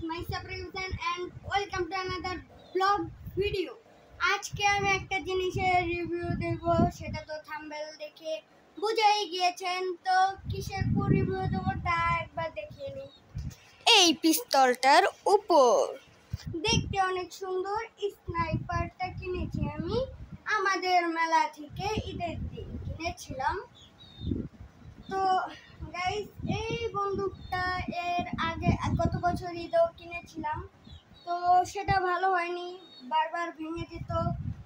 myself Revision and welcome to another vlog video. আজকে আমি একটা জিনিসের রিভিউ দেব, সেটা তো থাম্বনেল দেখে বুঝেই গিয়েছেন। তো কিসের উপর রিভিউ দেব তা একবার দেখিয়ে নিই। এই পিস্তলটার উপর দেখতে অনেক সুন্দর। স্নাইপারটা কিনেছি আমি আমাদের মেলা থেকে, ঈদের দিন কিনেছিলাম। তো গাইস, এই বন্দুকটা এর আগে গত বছর ঈদেও কিনেছিলাম, তো সেটা ভালো হয়নি, বারবার ভেঙে যেত,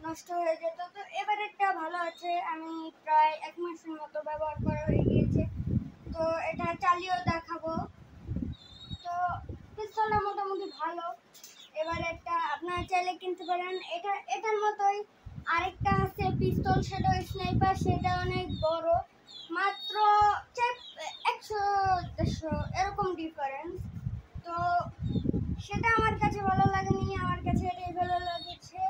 নষ্ট হয়ে যেত। তো এবারেরটা ভালো আছে, আমি প্রায় 1 মাসের মতো ব্যবহার করা হয়ে গিয়েছে। তো এটা চালিয়েও দেখাবো। তো পিস্তলটা মোটামুটি ভালো। এবারেরটা আপনারা চাইলে কিনতে পারেন। এটার মতোই আরেকটা আছে পিস্তল, সেটা স্নাইপার, সেটা অনেক বড়, মাত্র 100-150 এরকম ডিফারেন্স। তো সেটা আমার কাছে ভালো লাগেনি, আমার কাছে এটাই ভালো লেগেছে।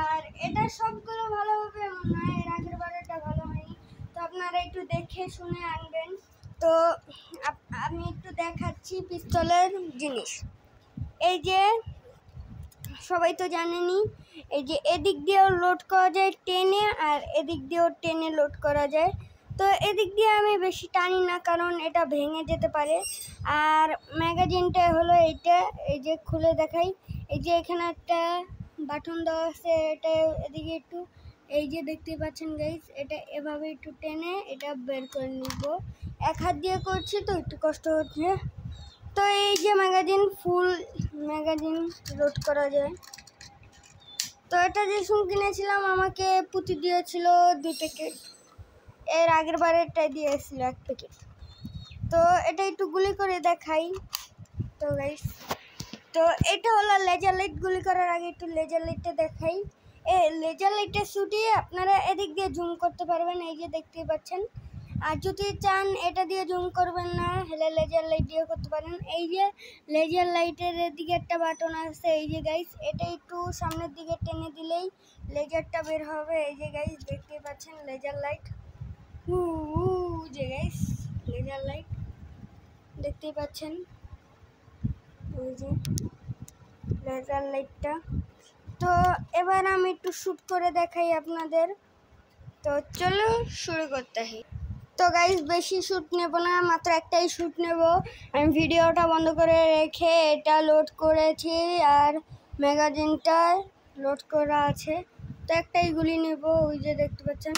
আর এটা সবগুলো ভালো হবে মনে হয়, এর আগের বারেরটা ভালো হয়নি। তো আপনারা একটু দেখে শুনে আনবেন। তো আমি একটু দেখাচ্ছি পিস্তলের জিনিস। এই যে সবাই তো জানেনই, এই যে এদিক দিয়েও লোড করা যায় টেনে, আর এদিক দিয়েও টেনে লোড করা যায়। তো এদিক দিয়ে আমি বেশি টানি না, কারণ এটা ভেঙে যেতে পারে। আর ম্যাগাজিনটা হলো এইটা, এই যে খুলে দেখাই, এই যে এখানে একটা বাটন দেওয়া আছে, এটা এদিকে একটু, এই যে দেখতে পাচ্ছেন গাইস, এটা এভাবে একটু টেনে এটা বের করে নিব। এক হাত দিয়ে করছি তো একটু কষ্ট হচ্ছে। তো এই যে ম্যাগাজিন, ফুল ম্যাগাজিন লোড করা যায়। তো এটা যে কিনেছিলাম, আমাকে পুঁতি দিয়েছিল 2 প্যাকেট, এর আগের বারেরটাই দিয়েছিল 1 প্যাকেট। তো এটা একটু গুলি করে দেখাই। তো গাইস, তো এটা হলো লেজার লাইট। গুলি করার আগে একটু লেজার লাইটটা দেখাই। এই লেজার লাইটটা শুটিয়ে আপনারা এদিক দিয়ে জুম করতে পারবেন, এই যে দেখতেই পাচ্ছেন। আর যদি চান এটা দিয়ে জুম করবেন না, হেলে লেজার লাইট দিয়ে করতে পারেন। এই যে লেজার লাইটের এদিকে একটা বাটন আছে, এই যে গাইস, এটা একটু সামনের দিকে টেনে দিলেই লেজারটা বের হবে। এই যে গাইস দেখতেই পাচ্ছেন লেজার লাইট, যে গাইস লেজার লাইট দেখতেই পাচ্ছেন, এই যে লেজার লাইটটা। তো এবার আমি একটু শ্যুট করে দেখাই আপনাদের। তো চলো শুরু করতে হয়। তো গাইস, বেশি শ্যুট নেব না, মাত্র একটাই শ্যুট নেব। আমি ভিডিওটা বন্ধ করে রেখে এটা লোড করেছি, আর ম্যাগাজিনটা লোড করা আছে। তো একটাই গুলি নেব, ওই যে দেখতে পাচ্ছেন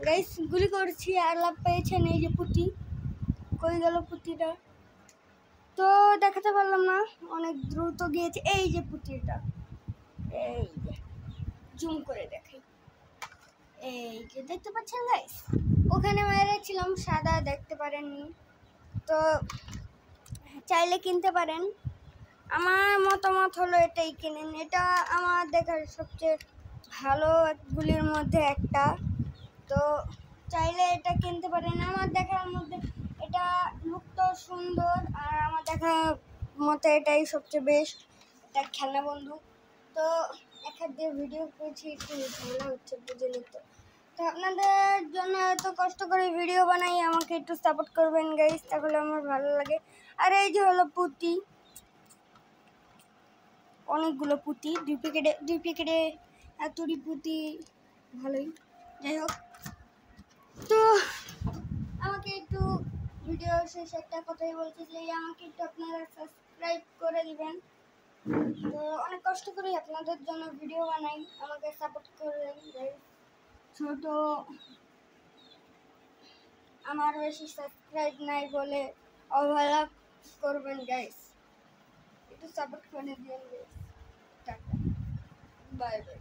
গাইস, গুলি করছি আর লাভ পেয়েছেন। এই যে পুঁতি, কই গেল পুঁতিটা? তো দেখাতে পারলাম না, অনেক দ্রুত গিয়েছে। এই যে পুঁতিটা, এই যে জুম করে দেখাই, এই যে দেখতে পাচ্ছেন গাইস, ওখানে মেরেছিলাম সাদা, দেখতে পারেননি। তো চাইলে কিনতে পারেন। আমার মতামত হলো এটাই কিনেন, এটা আমার দেখার সবচেয়ে ভালো গুলির মধ্যে একটা। তো চাইলে এটা কিনতে পারেন। আমার দেখার মধ্যে এটা লুকটা সুন্দর, আর আমার দেখার মতে এটাই সবচেয়ে বেস্ট। এটা খেলনা বন্দুক। তো এক হাত দিয়ে ভিডিও করছি, একটু ঝামেলা হচ্ছে, বুঝে নিত। তো আপনাদের জন্য এত কষ্ট করে ভিডিও বানাই, আমাকে একটু সাপোর্ট করবেন গাইস, তাহলে আমার ভালো লাগে। আর এই যে হলো পুঁতি, অনেকগুলো পুঁতি, 2 প্যাকেটে এতটি পুঁতি, ভালোই। যাই হোক, তো আমাকে একটু ভিডিও শেষে একটা কথাই বলছি যে আমাকে একটু আপনারা সাবস্ক্রাইব করে দিবেন। তো অনেক কষ্ট করে আপনাদের জন্য ভিডিও বানাই, আমাকে সাপোর্ট করবেন গাইস। ছোট, আমার বেশি সাবস্ক্রাইব নাই বলে অবহেলা করবেন গাইস, একটু সাপোর্ট করে দিন গাইস। Tata, bye bye.